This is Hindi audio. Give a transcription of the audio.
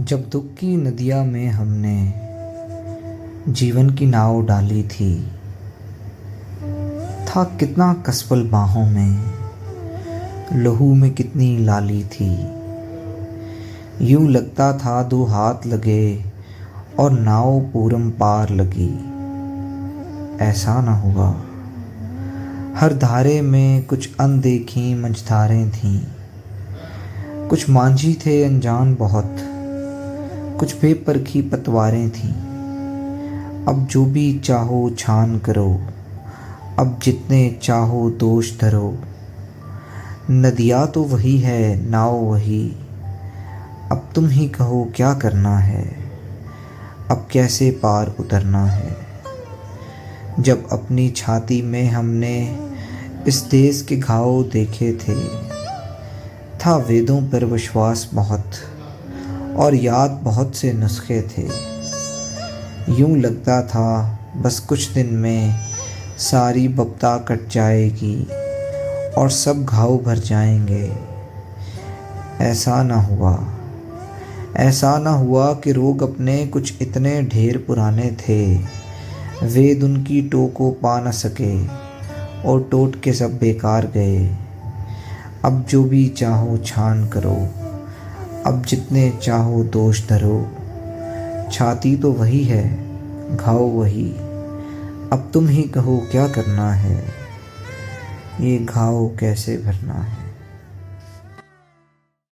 जब दुख की नदिया में हमने जीवन की नाव डाली थी, था कितना कसबल बाहों में, लहू में कितनी लाली थी। यूं लगता था दो हाथ लगे और नाव पूरम पार लगी। ऐसा न हुआ, हर धारे में कुछ अनदेखी मंझधारें थीं। कुछ मांझी थे अनजान बहुत, कुछ बेपरखी पतवारें थीं। अब जो भी चाहो छान करो, अब जितने चाहो दोष धरो। नदिया तो वही है, नाव वही, अब तुम ही कहो क्या करना है, अब कैसे पार उतरना है। जब अपनी छाती में हमने इस देश के घाव देखे थे, था वेदों पर विश्वास बहुत और याद बहुत से नुस्खे थे। यूं लगता था बस कुछ दिन में सारी बप्ता कट जाएगी और सब घाव भर जाएंगे। ऐसा न हुआ, ऐसा न हुआ कि रोग अपने कुछ इतने ढेर पुराने थे, वेद उनकी टो को पा न सके और टोट के सब बेकार गए। अब जो भी चाहो छान करो, अब जितने चाहो दोष धरो। छाती तो वही है, घाव वही, अब तुम ही कहो क्या करना है, ये घाव कैसे भरना है।